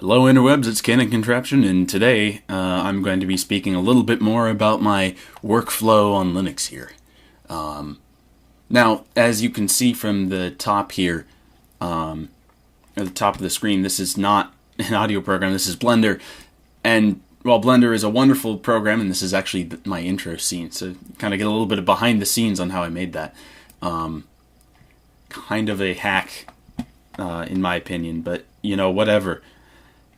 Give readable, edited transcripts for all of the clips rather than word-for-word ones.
Hello interwebs, it's Canon Contraption, and today I'm going to be speaking a little bit more about my workflow on Linux here. Now, as you can see from the top here, at the top of the screen, this is not an audio program, this is Blender. And while Blender is a wonderful program, and this is actually my intro scene, so kind of get a little bit of behind the scenes on how I made that. Kind of a hack, in my opinion, but you know, whatever.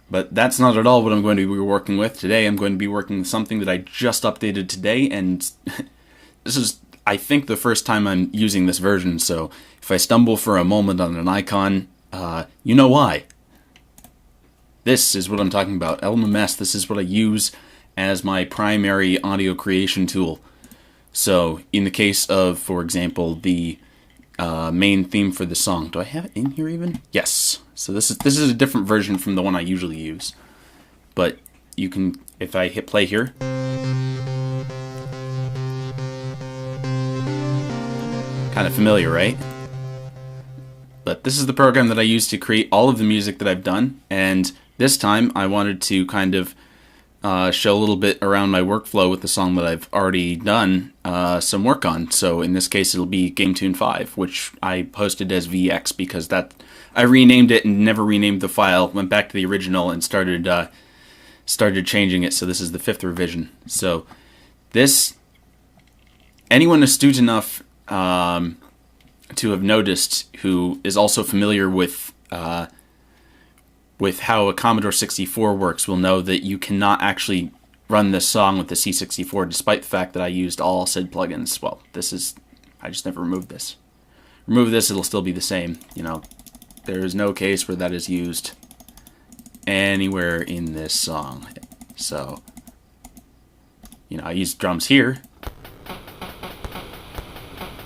But that's not at all what I'm going to be working with today. I'm going to be working with something that I just updated today, and this is, I think, the first time I'm using this version, so if I stumble for a moment on an icon, you know why. This is what I'm talking about, LMMS. This is what I use as my primary audio creation tool. So, in the case of, for example, the main theme for the song. Do I have it in here even? Yes. So this is a different version from the one I usually use. But you can, if I hit play here, kind of familiar, right? But this is the program that I use to create all of the music that I've done, and this time I wanted to kind of show a little bit around my workflow with the song that I've already done some work on. So in this case it'll be Game Tune 5, which I posted as VX because that I renamed it and never renamed the file, went back to the original and started changing it, so this is the 5th revision. So this, anyone astute enough to have noticed who is also familiar with how a Commodore 64 works will know that you cannot actually run this song with the C64 despite the fact that I used all said plugins. Well, I just never removed this. Remove this, it'll still be the same. You know, there is no case where that is used anywhere in this song. So, you know, I use drums here,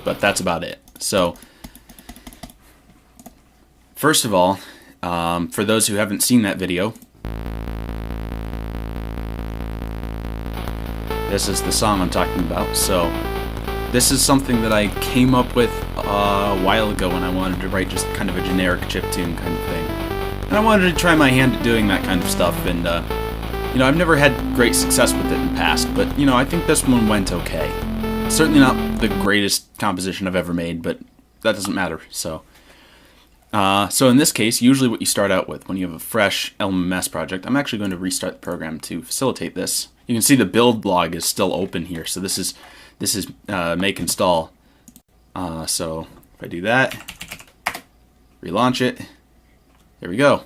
but that's about it. So, first of all, for those who haven't seen that video, this is the song I'm talking about. So this is something that I came up with a while ago when I wanted to write just kind of a generic chiptune kind of thing. And I wanted to try my hand at doing that kind of stuff, and you know, I've never had great success with it in the past, but you know, I think this one went okay. Certainly not the greatest composition I've ever made, but that doesn't matter. So in this case, usually what you start out with when you have a fresh LMMS project, I'm actually going to restart the program to facilitate this. You can see the build log is still open here, so this is make install. So if I do that, relaunch it, there we go.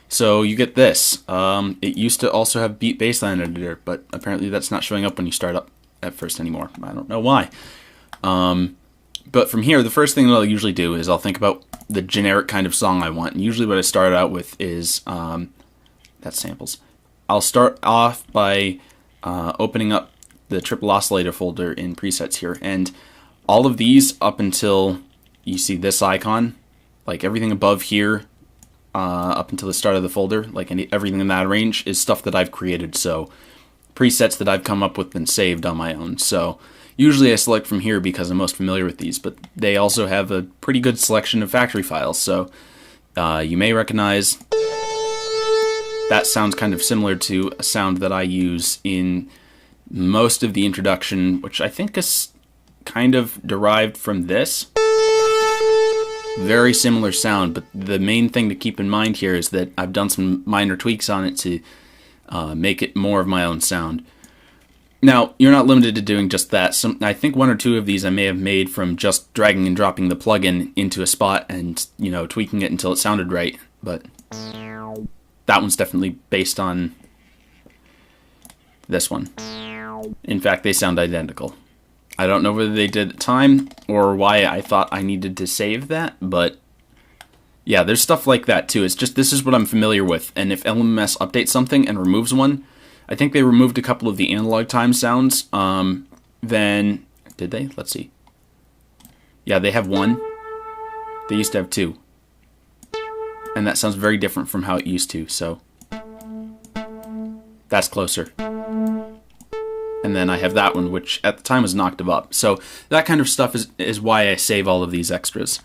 So you get this. It used to also have Beat Bassline Editor, but apparently that's not showing up when you start up at first anymore. I don't know why. But from here, the first thing that I'll usually do is I'll think about the generic kind of song I want. And usually what I start out with is, that's samples. I'll start off by opening up the triple oscillator folder in presets here. And all of these up until you see this icon, like everything above here, up until the start of the folder, like everything in that range is stuff that I've created. So presets that I've come up with and saved on my own. So usually I select from here because I'm most familiar with these, but they also have a pretty good selection of factory files, so you may recognize that sounds kind of similar to a sound that I use in most of the introduction, which I think is kind of derived from this. Very similar sound, but the main thing to keep in mind here is that I've done some minor tweaks on it to make it more of my own sound. Now, you're not limited to doing just that. I think one or two of these I may have made from just dragging and dropping the plugin into a spot and, you know, tweaking it until it sounded right. But that one's definitely based on this one. In fact, they sound identical. I don't know whether they did at the time or why I thought I needed to save that, but yeah, there's stuff like that too. It's just this is what I'm familiar with, and if LMMS updates something and removes one, I think they removed a couple of the analog time sounds. Then, did they? Let's see. Yeah, they have one. They used to have two. And that sounds very different from how it used to, so that's closer. And then I have that one, which at the time was an octave up. So that kind of stuff is why I save all of these extras.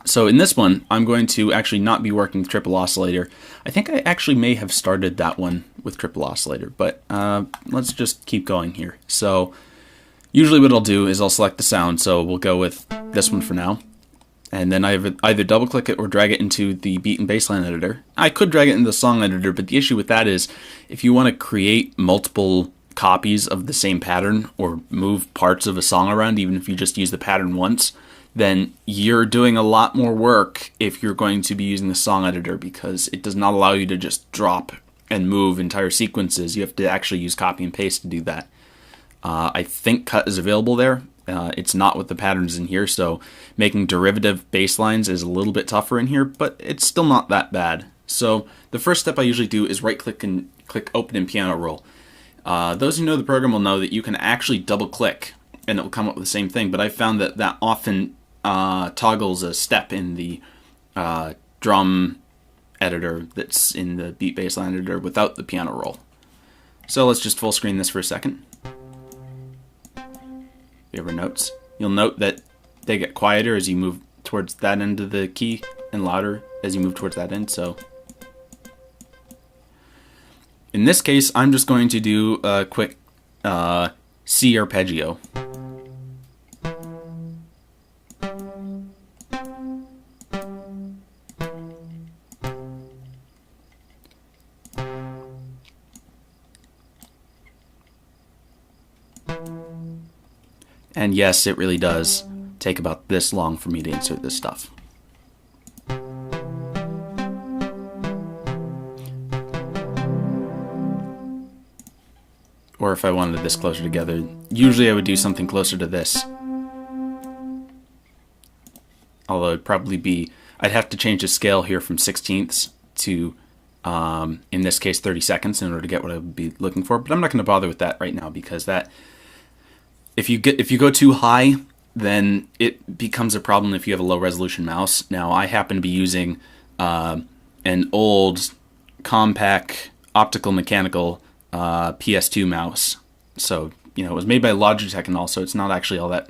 So in this one, I'm going to actually not be working with triple oscillator. I think I actually may have started that one with triple oscillator, but let's just keep going here. So usually what I'll do is I'll select the sound, so we'll go with this one for now. And then I either double click it or drag it into the beat and bassline editor. I could drag it into the song editor, but the issue with that is if you want to create multiple copies of the same pattern or move parts of a song around, even if you just use the pattern once, then you're doing a lot more work if you're going to be using the song editor, because it does not allow you to just drop and move entire sequences. You have to actually use copy and paste to do that. I think cut is available there. It's not with the patterns in here, so making derivative bass lines is a little bit tougher in here, but it's still not that bad. So the first step I usually do is right click and click open in piano roll. Those who know the program will know that you can actually double click and it will come up with the same thing, but I found that that often toggles a step in the drum editor that's in the beat bassline editor without the piano roll. So let's just full screen this for a second. Favorite notes. You'll note that they get quieter as you move towards that end of the key and louder as you move towards that end. So in this case, I'm just going to do a quick C arpeggio. And yes, it really does take about this long for me to insert this stuff. Or if I wanted this closer together, usually I would do something closer to this. Although it'd probably be, I'd have to change the scale here from 16ths to, in this case, 30 seconds in order to get what I would be looking for. But I'm not going to bother with that right now, because that, if you go too high, then it becomes a problem if you have a low resolution mouse. Now, I happen to be using an old compact optical mechanical PS2 mouse. So, you know, it was made by Logitech and all, so it's not actually all that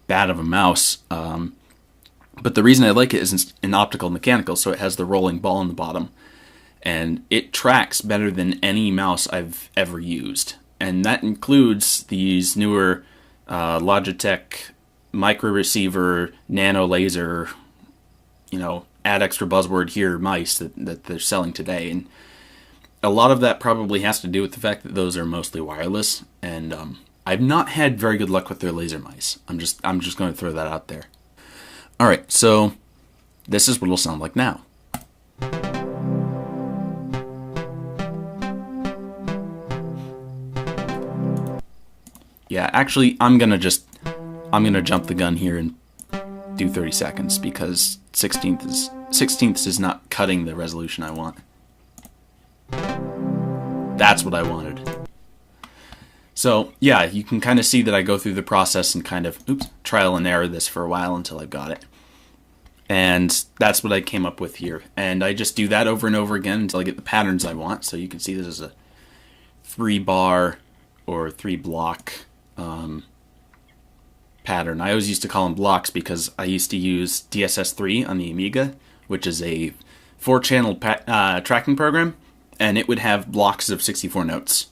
bad of a mouse. But the reason I like it is an optical mechanical, so it has the rolling ball on the bottom. And it tracks better than any mouse I've ever used. And that includes these newer Logitech micro receiver, nano laser, you know, add extra buzzword here mice that they're selling today. And a lot of that probably has to do with the fact that those are mostly wireless, and I've not had very good luck with their laser mice. I'm just going to throw that out there. All right, so this is what it'll sound like now. Yeah, actually, I'm gonna jump the gun here and do 30 seconds because 16ths is not cutting the resolution I want. That's what I wanted. So yeah, you can kind of see that I go through the process and kind of trial and error this for a while until I've got it. And that's what I came up with here. And I just do that over and over again until I get the patterns I want. So you can see this is a 3-bar or 3-block pattern. I always used to call them blocks because I used to use DSS3 on the Amiga, which is a 4-channel tracking program, and it would have blocks of 64 notes.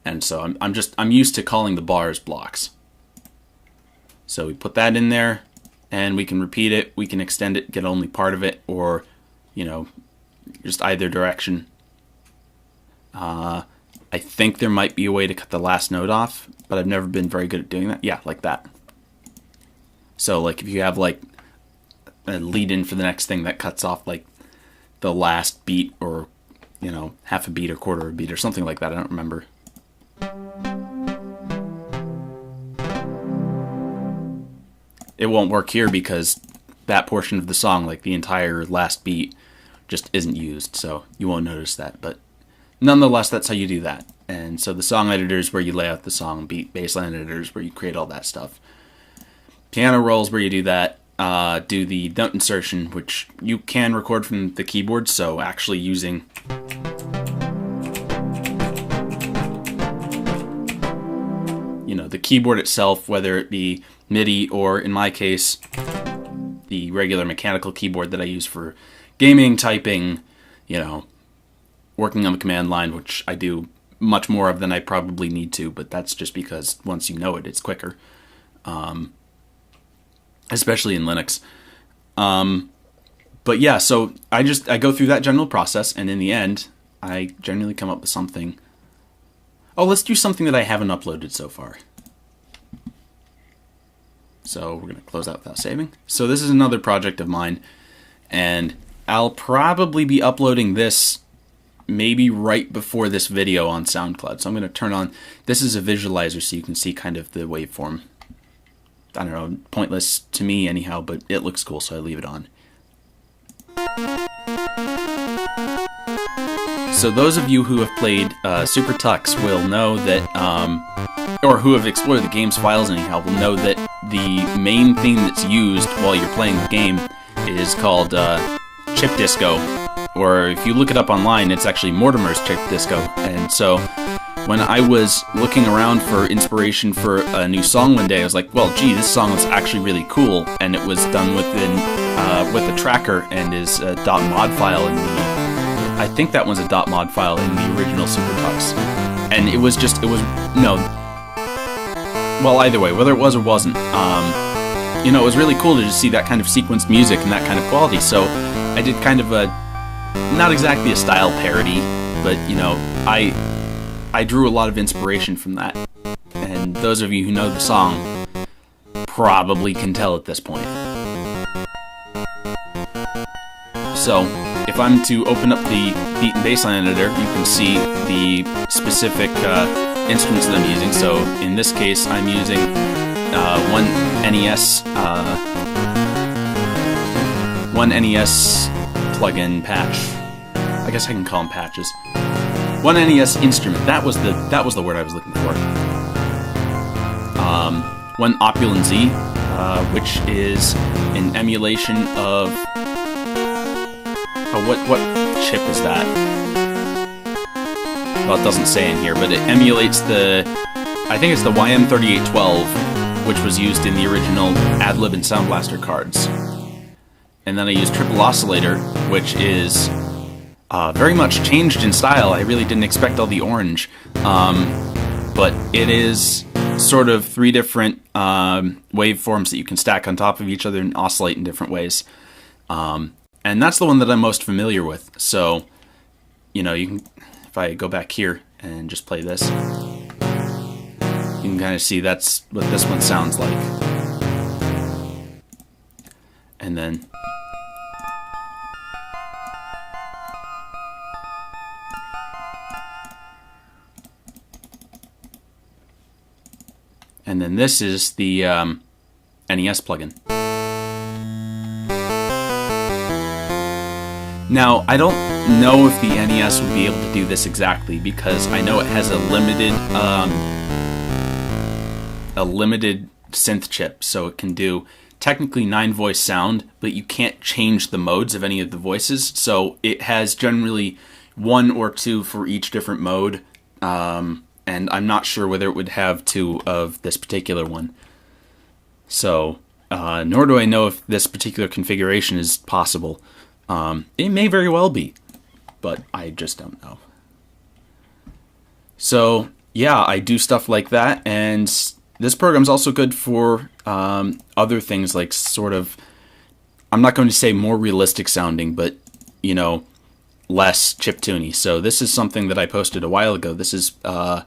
And so I'm used to calling the bars blocks. So we put that in there, and we can repeat it, we can extend it, get only part of it, or, you know, just either direction. I think there might be a way to cut the last note off, but I've never been very good at doing that. Yeah, like that. So, like, if you have, like, a lead-in for the next thing that cuts off, like, the last beat or, you know, half a beat or quarter of a beat or something like that. I don't remember. It won't work here because that portion of the song, like the entire last beat, just isn't used, so you won't notice that. But nonetheless, that's how you do that. And so the song editor is where you lay out the song, beat bassline editor is where you create all that stuff. Piano roll is where you do that. Do the note insertion, which you can record from the keyboard, so actually using the keyboard itself, whether it be MIDI or, in my case, the regular mechanical keyboard that I use for gaming, typing, working on the command line, which I do much more of than I probably need to, but that's just because once you know it, it's quicker. Especially in Linux. But yeah, so I go through that general process, and in the end, I generally come up with something. Oh, let's do something that I haven't uploaded so far. So we're going to close out without saving. So this is another project of mine, and I'll probably be uploading this maybe right before this video on SoundCloud. So I'm going to turn on, this is a visualizer so you can see kind of the waveform. I don't know, pointless to me anyhow, but it looks cool, so I leave it on. So those of you who have played Super Tux will know that, or who have explored the game's files anyhow, will know that the main theme that's used while you're playing the game is called Chip Disco, or if you look it up online, it's actually Mortimer's Chip Disco. And so when I was looking around for inspiration for a new song one day, I was like, well, gee, this song is actually really cool, and it was done with a tracker and is a .mod file in the, I think that was a .mod file in the original Super Tux. And well, either way, whether it was or wasn't, it was really cool to just see that kind of sequenced music and that kind of quality. So I did kind of a, not exactly a style parody, but, I drew a lot of inspiration from that. And those of you who know the song probably can tell at this point. So, if I'm to open up the beat and bassline editor, you can see the specific instruments that I'm using. So, in this case, I'm using one NES plugin patch. I guess I can call them patches. One NES instrument. That was the word I was looking for. One Opulent Z, which is an emulation of. Oh, what chip is that? Well, it doesn't say in here, but it emulates I think it's the YM3812, which was used in the original Adlib and Sound Blaster cards. And then I used Triple Oscillator, which is very much changed in style. I really didn't expect all the orange. But it is sort of three different waveforms that you can stack on top of each other and oscillate in different ways. And that's the one that I'm most familiar with. So, you can, if I go back here and just play this, you can kind of see that's what this one sounds like. And then this is the NES plugin. Now, I don't know if the NES would be able to do this exactly, because I know it has a limited synth chip, so it can do technically 9-voice sound, but you can't change the modes of any of the voices, so it has generally 1 or 2 for each different mode, and I'm not sure whether it would have 2 of this particular one. So, nor do I know if this particular configuration is possible. It may very well be, but I just don't know. So, yeah, I do stuff like that, and this program's also good for other things like sort of, I'm not going to say more realistic sounding, but, less chiptune-y. So this is something that I posted a while ago. This is, what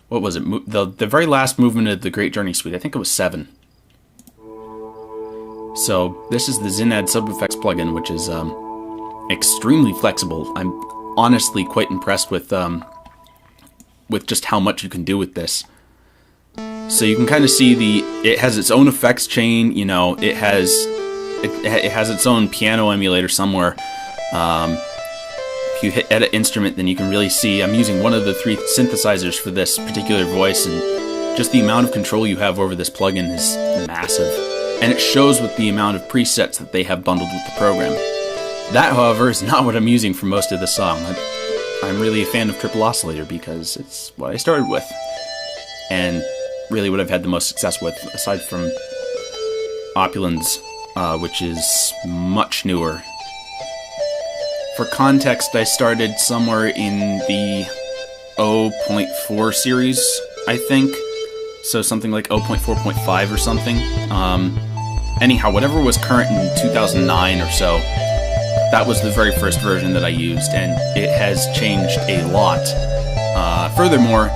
was it? The very last movement of the Great Journey Suite. I think it was 7. So this is the Zinad Sub-Effects plugin, which is extremely flexible. I'm honestly quite impressed with just how much you can do with this. So you can kind of see it has its own effects chain. It has its own piano emulator somewhere. If you hit Edit Instrument, then you can really see I'm using one of the 3 synthesizers for this particular voice, and just the amount of control you have over this plugin is massive. And it shows with the amount of presets that they have bundled with the program. That, however, is not what I'm using for most of the song. I'm really a fan of Triple Oscillator because it's what I started with, and really what I've had the most success with, aside from Opulence which is much newer. For context, I started somewhere in the 0.4 series, I think. So something like 0.4.5 or something. Anyhow, whatever was current in 2009 or so, that was the very first version that I used, and it has changed a lot. Furthermore,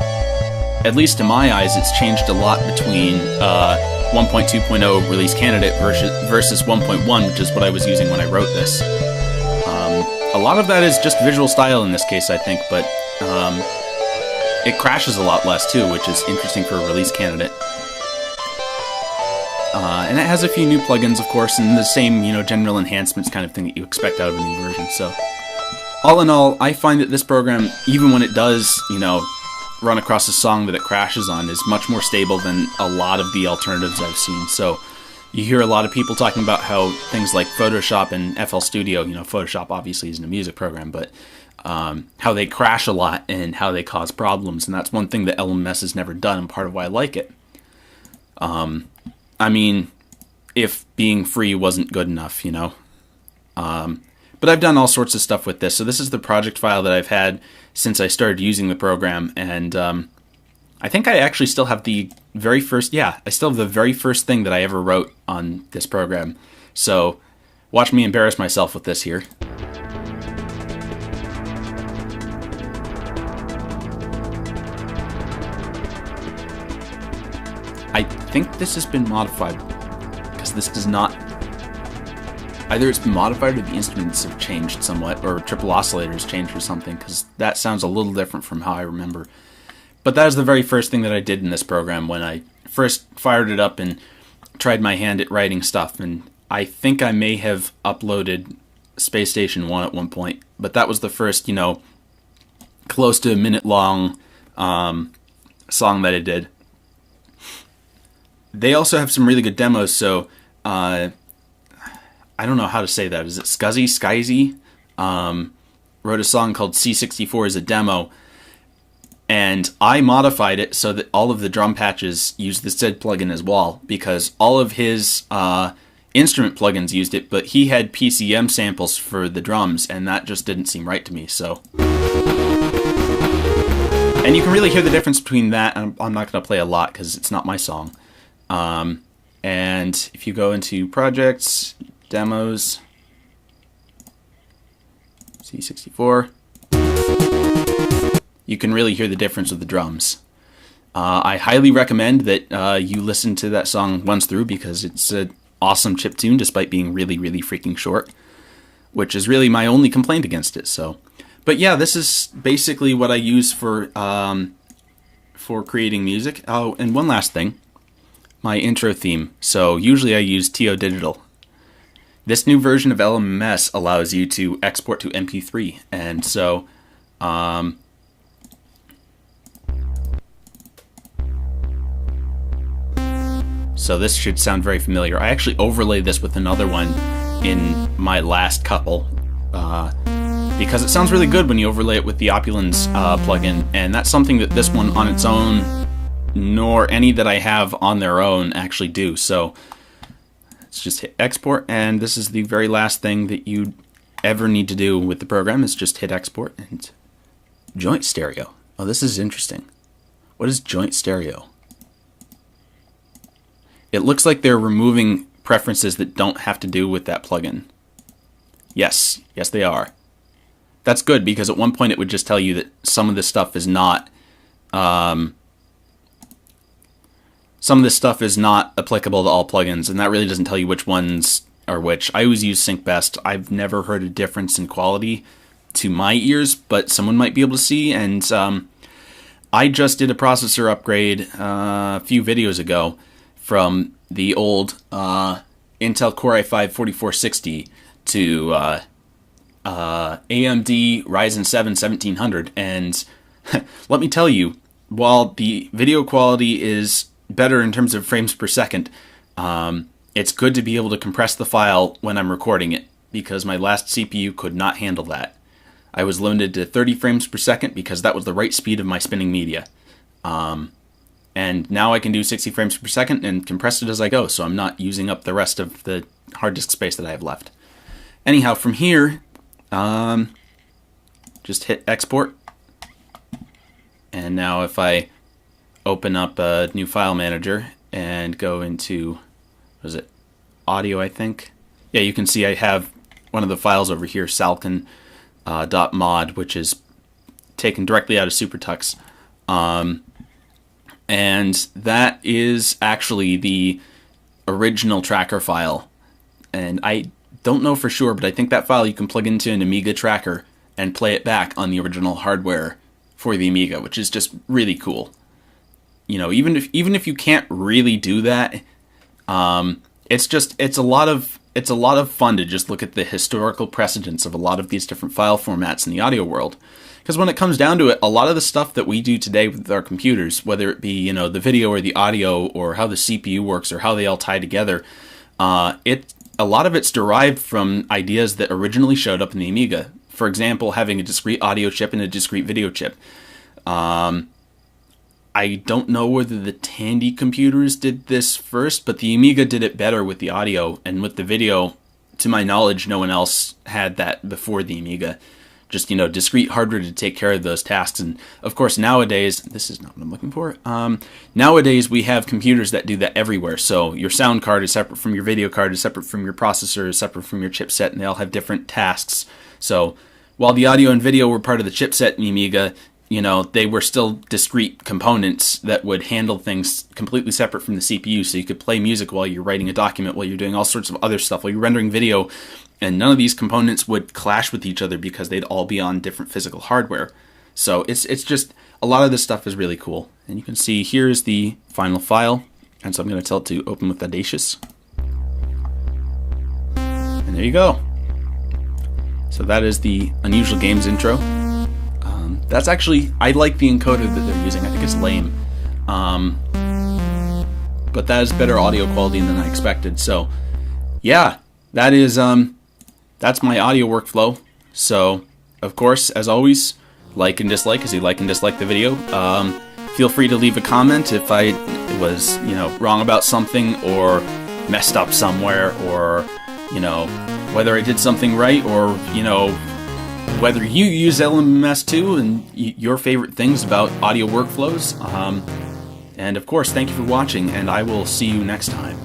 at least to my eyes, it's changed a lot between 1.2.0 release candidate versus 1.1, which is what I was using when I wrote this. A lot of that is just visual style in this case, I think, but it crashes a lot less too, which is interesting for a release candidate. And it has a few new plugins, of course, and the same, general enhancements kind of thing that you expect out of a new version. So, all in all, I find that this program, even when it does, run across a song that it crashes on, is much more stable than a lot of the alternatives I've seen. So, you hear a lot of people talking about how things like Photoshop and FL Studio, Photoshop obviously isn't a music program, but how they crash a lot and how they cause problems, and that's one thing that LMMS has never done, and part of why I like it. If being free wasn't good enough, But I've done all sorts of stuff with this. So this is the project file that I've had since I started using the program, and I think I actually still have the very first, I still have the very first thing that I ever wrote on this program. So watch me embarrass myself with this here. I think this has been modified, because this does not... Either it's been modified or the instruments have changed somewhat, or triple oscillators changed or something, because that sounds a little different from how I remember. But that is the very first thing that I did in this program when I first fired it up and tried my hand at writing stuff. And I think I may have uploaded Space Station 1 at one point, but that was the first, close to a minute-long song that I did. They also have some really good demos, so I don't know how to say that. Is it Skyzy? Wrote a song called C64 as a demo, and I modified it so that all of the drum patches use the SID plugin as well, because all of his instrument plugins used it, but he had PCM samples for the drums, and that just didn't seem right to me, so... And you can really hear the difference between that, and I'm not going to play a lot because it's not my song. And if you go into projects, demos, C64, you can really hear the difference with the drums. I highly recommend that you listen to that song once through, because it's an awesome chiptune despite being really, really freaking short, which is really my only complaint against it. So, but yeah, this is basically what I use for creating music. Oh, and one last thing. My intro theme. So usually I use TO Digital. This new version of LMMS allows you to export to MP3, and so this should sound very familiar. I actually overlaid this with another one in my last couple because it sounds really good when you overlay it with the Opulence plugin, and that's something that this one on its own, nor any that I have on their own, actually do. So let's just hit export, and this is the very last thing that you ever need to do with the program, is just hit export. And joint stereo. Oh, this is interesting. What is joint stereo? It looks like they're removing preferences that don't have to do with that plugin. Yes they are. That's good, because at one point it would just tell you that some of this stuff is not applicable to all plugins, and that really doesn't tell you which ones are which. I always use Sync Best. I've never heard a difference in quality to my ears, but someone might be able to see, and I just did a processor upgrade a few videos ago from the old Intel Core i5-4460 to AMD Ryzen 7 1700, and let me tell you, while the video quality is better in terms of frames per second, it's good to be able to compress the file when I'm recording it, because my last CPU could not handle that. I was limited to 30 frames per second because that was the right speed of my spinning media. And now I can do 60 frames per second and compress it as I go, so I'm not using up the rest of the hard disk space that I have left. Anyhow, from here, just hit export. And now if I open up a new file manager and go into, what is it, audio, I think? Yeah, you can see I have one of the files over here, salcon.mod, which is taken directly out of SuperTux. And that is actually the original tracker file. And I don't know for sure, but I think that file you can plug into an Amiga tracker and play it back on the original hardware for the Amiga, which is just really cool. You know, even if you can't really do that, it's a lot of fun to just look at the historical precedents of a lot of these different file formats in the audio world. Because when it comes down to it, a lot of the stuff that we do today with our computers, whether it be, you know, the video or the audio or how the CPU works or how they all tie together, a lot of it's derived from ideas that originally showed up in the Amiga. For example, having a discrete audio chip and a discrete video chip. I don't know whether the Tandy computers did this first, but the Amiga did it better with the audio, and with the video, to my knowledge, no one else had that before the Amiga. Just, you know, discrete hardware to take care of those tasks. And of course, nowadays, this is not what I'm looking for. Nowadays, we have computers that do that everywhere. So your sound card is separate from your video card, is separate from your processor, is separate from your chipset, and they all have different tasks. So while the audio and video were part of the chipset in the Amiga, you know, they were still discrete components that would handle things completely separate from the CPU. So you could play music while you're writing a document, while you're doing all sorts of other stuff, while you're rendering video. And none of these components would clash with each other because they'd all be on different physical hardware. So it's just, a lot of this stuff is really cool. And you can see here's the final file. And so I'm going to tell it to open with Audacious. And there you go. So that is the Unusual Games intro. That's actually, I like the encoder that they're using. I think it's lame. But that is better audio quality than I expected. So yeah, that is, that's my audio workflow. So, of course, as always, like and dislike as you like and dislike the video. Feel free to leave a comment if I was, you know, wrong about something or messed up somewhere, or, you know, whether I did something right, or, you know, whether you use LMMS too and your favorite things about audio workflows. And of course, thank you for watching, and I will see you next time.